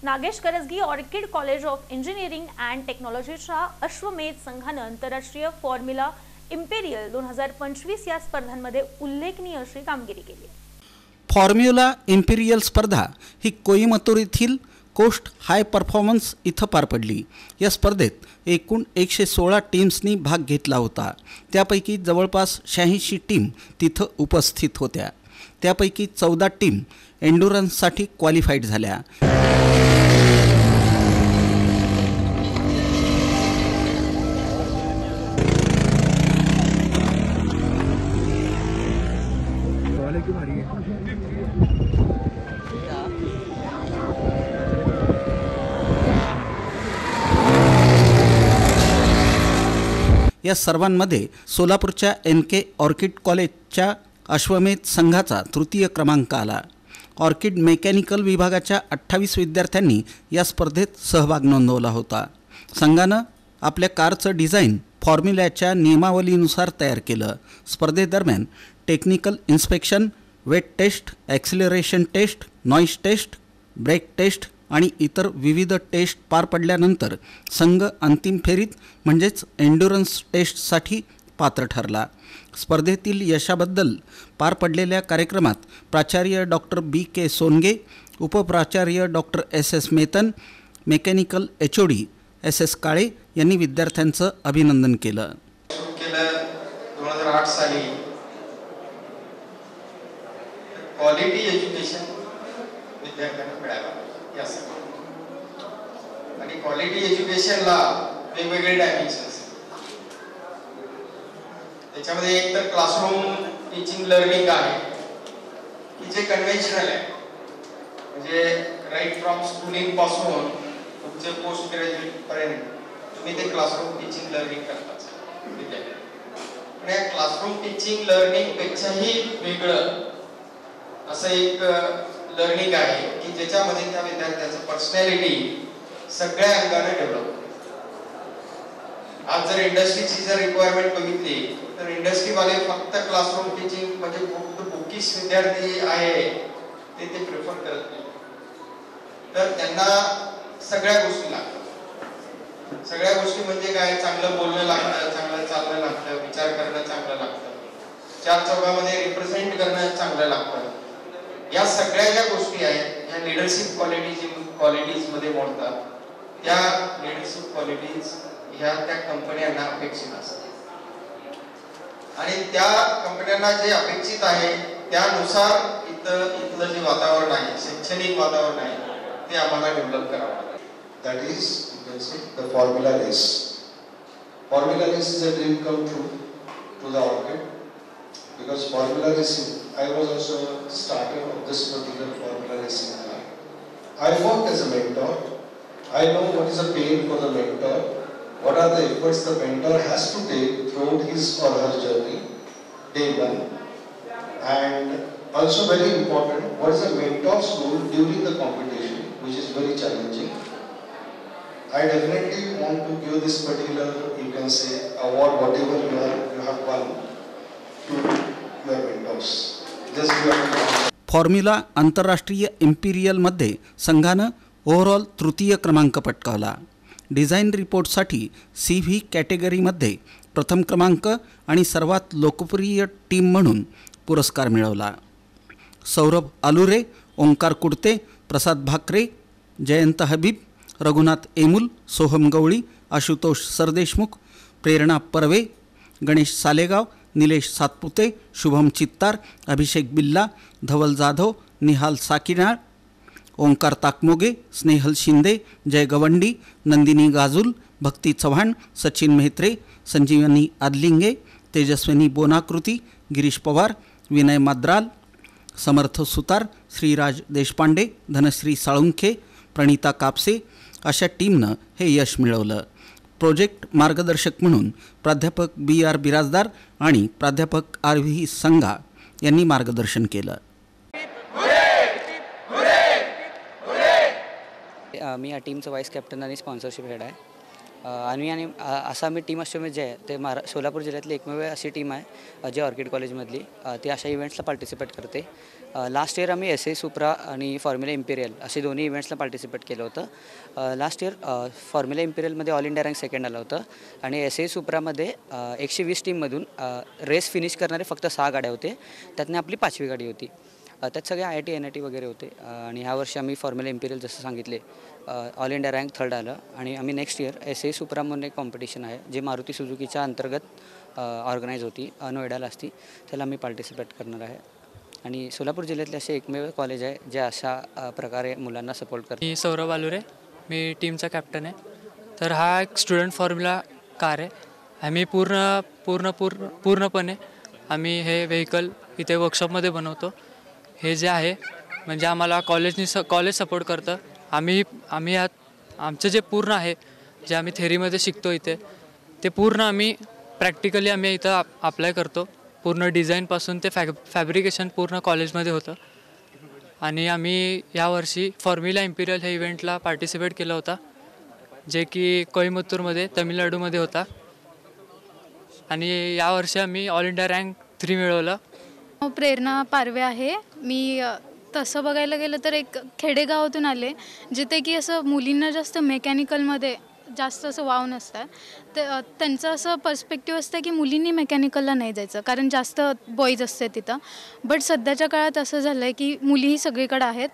Nagesh Karajagi Orchid College of Engineering and टेक्नॉलॉजीच्या अश्वमेध संघाने आंतरराष्ट्रीय फॉर्म्युला इम्पेरियल 2025 या स्पर्धांमध्ये उल्लेखनीय अशी कामगिरी केली. फॉर्म्युला इम्पेरियल स्पर्धा ही कोईमतूर येथील कोस्ट हाय परफॉर्मन्स इथं पार पडली. या स्पर्धेत एकूण 116 टीम्सनी भाग घेतला होता. त्यापैकी जवळपास 86 टीम तिथं उपस्थित होत्या. त्यापैकी 14 टीम एंडुरन्ससाठी क्वालिफाईड झाल्या. या सर्वांमध्ये सोलापूरच्या NK ऑर्किड कॉलेजच्या अश्वमेध संघाचा तृतीय क्रमांक आला. ऑर्किड मेकॅनिकल विभागाच्या 28 विद्यार्थ्यांनी या स्पर्धेत सहभाग नोंदवला होता. संघानं आपल्या कारचं डिझाईन फॉर्म्युल्याच्या नियमावलीनुसार तयार केलं. स्पर्धेदरम्यान technical inspection, weight test, acceleration test, noise test, brake test आणि इतर विविध टेस्ट पार पडल्यानंतर संघ अंतिम फेरीत म्हणजेच एंड्युरन्स टेस्टसाठी पात्र ठरला. स्पर्धेतील यशाबद्दल पार पडलेल्या कार्यक्रमात प्राचार्य डॉक्टर BK सोनगे, उपप्राचार्य doctor SS Metan, mechanical HOD SS Kale यांनी विद्यार्थ्यांचं अभिनंदन केलं. 2008 साली क्वालिटी एज्युकेशन विद्यार्थ्यांना मिळालं आणि क्वालिटी एज्युकेशनला वेगवेगळे डायमेन्शन्स. त्याच्यामध्ये एक तर क्लासरूम टीचिंग लर्निंग आहे की जे कन्व्हेन्शनल आहे, म्हणजे राईट फ्रॉम स्कूलिंग पासून तुमचे पोस्ट ग्रॅज्युएट पर्यंत तुम्ही ते क्लासरूम टीचिंग लर्निंग करतात विद्यार्थी. पण या क्लासरूम टीचिंग लर्निंग पेक्षाही वेगळं असं एक लर्निंग आहे की ज्याच्यामध्ये त्या विद्यार्थ्याचं पर्सनॅलिटी सगळ्या अंगाने डेव्हलप. आज जर इंडस्ट्रीची जर रिक्वायरमेंट बघितली तर इंडस्ट्रीवाले फक्त क्लासरूम टीचिंग म्हणजे फक्त बुकिश विद्यार्थी आहे ते प्रिफर करत नाही. तर त्यांना सगळ्या गोष्टी लागतात. सगळ्या गोष्टी म्हणजे काय, चांगलं बोलणं लागतं, चांगलं चालणं लागतं, विचार करणं चांगलं लागतं, चार चौघामध्ये रिप्रेझेंट करणं चांगलं लागतं. या सगळ्या ज्या गोष्टी आहेत या लिडरशिप क्वालिटीज मध्ये मोडतात. त्या लिडरशिप क्वालिटीज ह्या त्या कंपन्यांना अपेक्षित असतात आणि त्या कंपन्यांना जे अपेक्षित आहे त्यानुसार इथलं जे वातावरण आहे, शैक्षणिक वातावरण आहे, ते आम्हाला डेव्हलप करावं लागेल. That is, you can say, the formula race. Formula race is a dream come true to the Orchid, because formula racing, I was also a starter of this particular formula racing car. I worked as a mentor. I know what is a pain for the mentor, what are the efforts the mentor has to take throughout his or her journey, day one, and also very important, what is a mentor's role during the competition, which is very challenging. I definitely want to give this particular, you can say, award, whatever you have won, to your mentors. Just you have to. Formula आंतरराष्ट्रीय इम्पिरियलमध्ये संघानं overall तृतीय क्रमांक पटकावला. Design रिपोर्टसाठी CV कॅटेगरीमध्ये प्रथम क्रमांक आणि सर्वात लोकप्रिय टीम म्हणून पुरस्कार मिळवला. सौरभ आलुरे, ओंकार कुडते, प्रसाद भाकरे, जयंत हबीब, रघुनाथ एमुल, सोहम गवळी, आशुतोष सरदेशमुख, प्रेरणा परवे, गणेश सालेगाव, निलेश सातपुते, शुभम चित्तार, अभिषेक बिल्ला, धवल जाधव, निहाल साकिनाळ, ओंकार ताकमोगे, स्नेहल शिंदे, जय गवंडी, नंदिनी गाजुल, भक्ती चव्हाण, सचिन मेहत्रे, संजीवनी आदलिंगे, तेजस्विनी बोनाकृती, गिरीश पवार, विनय माद्राल, समर्थ सुतार, श्रीराज देशपांडे, धनश्री साळुंखे, प्रणिता कापसे अशा टीमनं हे यश मिळवलं. प्रोजेक्ट मार्गदर्शक म्हणून प्राध्यापक BR बिराजदार आणि प्राध्यापक RV संघा यांनी मार्गदर्शन केलं. मी या टीमचं वाईस कॅप्टन आणि स्पॉन्सरशिप हेड आहे. आणि असं आम्ही टीम अश्वमेध जे आहे ते सोलापूर जिल्ह्यातली एकमेव अशी टीम आहे जे ऑर्किड कॉलेजमधली ती अशा इव्हेंट्सला पार्टिसिपेट करते. लास्ट इयर आम्ही एस ए सुप्रा आणि फॉर्म्युला इम्पेरियल असे दोन्ही इव्हेंट्सला पार्टिसिपेट केलं होतं. लास्ट इयर फॉर्म्युला इम्पेरियलमध्ये ऑल इंडिया रँक सेकंड आलं होतं आणि एस ए सुप्रामध्ये 120 टीममधून रेस फिनिश करणारे फक्त 6 गाड्या होते. त्यातनं आपली 5वी गाडी होती. त्यात सगळे IIT NIT वगैरे होते. आणि ह्या वर्षी आम्ही फॉर्म्युला इम्पेरियल जसं सांगितले ऑल इंडिया रँक 3rd आलं. आणि आम्ही नेक्स्ट इयर एस ए सुप्रा म्हणून एक कॉम्पिटिशन आहे जे मारुती सुझुकीच्या अंतर्गत ऑर्गनाईज होती, नोएडाला असती, त्याला आम्ही पार्टिसिपेट करणार आहे. आणि सोलापूर जिल्ह्यातले असे एकमेव कॉलेज आहे जे अशा प्रकारे मुलांना सपोर्ट करते. मी सौरभ आलुरे, मी टीमचा कॅप्टन आहे. तर हा एक स्टुडंट फॉर्म्युला कार आहे. आम्ही पूर्णपणे आम्ही हे व्हेकल इथे वर्कशॉपमध्ये बनवतो. हे जे आहे म्हणजे आम्हाला कॉलेज सपोर्ट करतं. आम्ही आमचं जे पूर्ण आहे जे आम्ही थेरीमध्ये शिकतो इथे ते पूर्ण आम्ही प्रॅक्टिकली आम्ही इथं अप्लाय करतो. पूर्ण डिझाईनपासून ते फॅब्रिकेशन पूर्ण कॉलेजमध्ये होतं. आणि आम्ही यावर्षी फॉर्म्युला इम्पेरियल हे इव्हेंटला पार्टिसिपेट केलं होता जे की कोईमतूरमध्ये तमिळनाडूमध्ये होता. आणि यावर्षी आम्ही ऑल इंडिया रँक 3 मिळवलं. प्रेरणा पारवे आहे. मी तसं बघायला गेलं तर एक खेडेगावातून आले जिथे की असं मुलींना जास्त मेकॅनिकलमध्ये जास्त असं वाव नसतं. त्यांचं असं पर्स्पेक्टिव्ह असतं की मुलींनी मेकॅनिकलला नाही जायचं कारण जास्त बॉईज असते तिथं. बट सध्याच्या काळात असं झालं आहे की मुलीही सगळीकडे आहेत.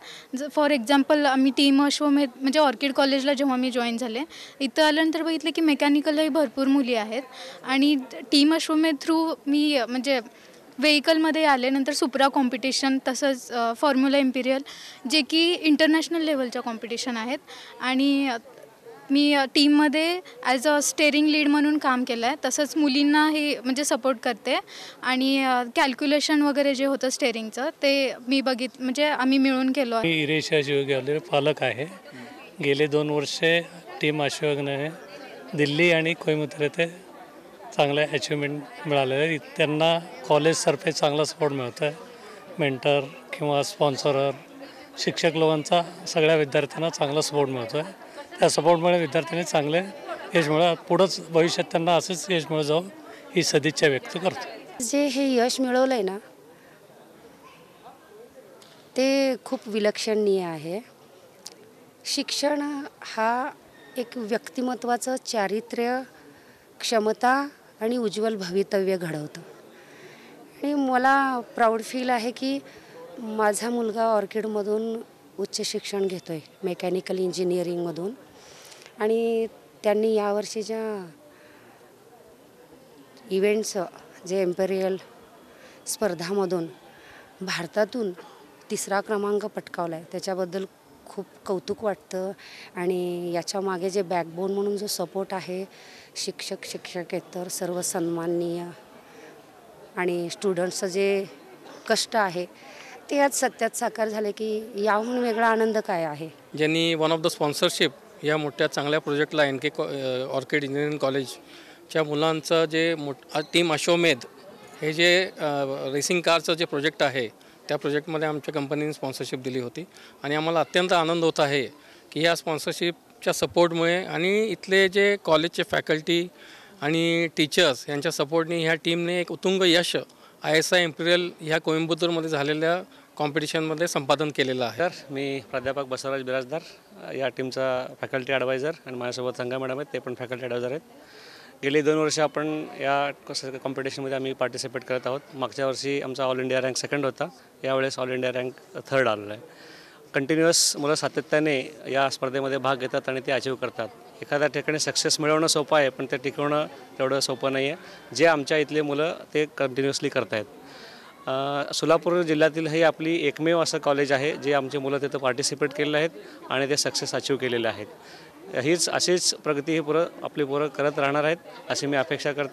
फॉर एक्झाम्पल आम्ही टीम अश्वमेध म्हणजे ऑर्किड कॉलेजला जेव्हा मी जॉईन झाले इथं आल्यानंतर बघितलं की मेकॅनिकललाही भरपूर मुली आहेत. आणि टीम अश्वमेध थ्रू मी म्हणजे व्हेकलमध्ये आले. नंतर सुप्रा कॉम्पिटिशन तसंच फॉर्म्युला इम्पेरियल जे की इंटरनॅशनल लेवलच्या कॉम्पिटिशन आहेत. आणि मी टीममध्ये ॲज अ स्टेअरिंग लीड म्हणून काम केलं आहे. तसंच मुलींनाही म्हणजे सपोर्ट करते. आणि कॅल्क्युलेशन वगैरे जे होतं स्टेअरिंगचं ते मी म्हणजे आम्ही मिळून केलो आहे. मी इरेशा शिवगे पालक आहे. गेले 2 वर्षे टीम अश्वमेधने दिल्ली आणि कोईमतूर येथे चांगले अचिव्हमेंट मिळालेले आहे. त्यांना कॉलेजतर्फे चांगला सपोर्ट मिळतो आहे. मेंटर किंवा स्पॉन्सरर शिक्षक लोकांचा सगळ्या विद्यार्थ्यांना चांगला सपोर्ट मिळतो आहे. त्या सपोर्टमुळे विद्यार्थ्यांनी चांगले यश मिळालं. पुढंच भविष्यात त्यांना असंच यश मिळत जाऊ ही सदिच्छा व्यक्त करतो. जे हे यश मिळवलं आहे ना ते खूप विलक्षणीय आहे. शिक्षण हा एक व्यक्तिमत्वाचं चारित्र्य, क्षमता आणि उज्ज्वल भवितव्य घडवतं. आणि मला प्राऊड फील आहे की माझा मुलगा ऑर्किडमधून उच्च शिक्षण घेतो आहे, मेकॅनिकल इंजिनिअरिंगमधून. आणि त्यांनी यावर्षीच्या इव्हेंट्स जे इम्पेरियल स्पर्धामधून भारतातून 3रा क्रमांक पटकावला आहे त्याच्याबद्दल खूप कौतुक वाटतं. आणि याच्या मागे जे बॅकबोन म्हणून जो सपोर्ट आहे शिक्षकेतर सर्व सन्माननीय आणि स्टुडंट्सचं जे कष्ट आहे ते आज सत्यात साकार झाले की याहून वेगळा आनंद काय आहे. ज्यांनी वन ऑफ द स्पॉन्सरशिप या मोठ्या चांगल्या प्रोजेक्टला NK ऑर्किड इंजिनिअरिंग कॉलेजच्या मुलांचं जे टीम अश्वमेध हे जे रेसिंग कारचं जे प्रोजेक्ट आहे त्या प्रोजेक्टमध्ये आमच्या कंपनीने स्पॉन्सरशिप दिली होती. आणि आम्हाला अत्यंत आनंद होत आहे की या स्पॉन्सरशिपच्या सपोर्टमुळे आणि इथले जे कॉलेजचे फॅकल्टी आणि टीचर्स यांच्या सपोर्टने ह्या टीमने एक उत्तुंग यश ISI इम्पेरियल ह्या कोइंबतूरमध्ये झालेल्या कॉम्पिटिशनमध्ये संपादन केलेलं आहे. मी प्राध्यापक बसवराज बिराजदार या टीमचा फॅकल्टी ॲडवायझर आणि माझ्यासोबत संगा मॅडम आहेत ते पण फॅकल्टी ॲडवायझर आहेत. गेली 2 वर्ष आपण या कॉम्पिटिशनमध्ये आम्ही पार्टिसिपेट करत आहोत. मागच्या वर्षी आमचा ऑल इंडिया रँक 2nd होता. यावेळेस ऑल इंडिया रँक 3rd आलेला आहे. कंटिन्युअस मुलं सातत्याने या स्पर्धेमध्ये भाग घेतात आणि ते अचीव करतात. एखाद्या ठिकाणी सक्सेस मिळवणं सोपं आहे पण ते टिकवणं तेवढं सोपं नाही आहे. जे आमच्या इथले मुलं ते कंटिन्युअसली करत आहेत. सोलापूर जिल्ह्यातील हे आपली एकमेव असं कॉलेज आहे जे आमचे मुलं तिथं पार्टिसिपेट केलेले आहेत आणि ते सक्सेस अचीव केलेले आहेत. अशीच प्रगती ही आपली पोरं करत राहणार आहेत अशी मी अपेक्षा करतो.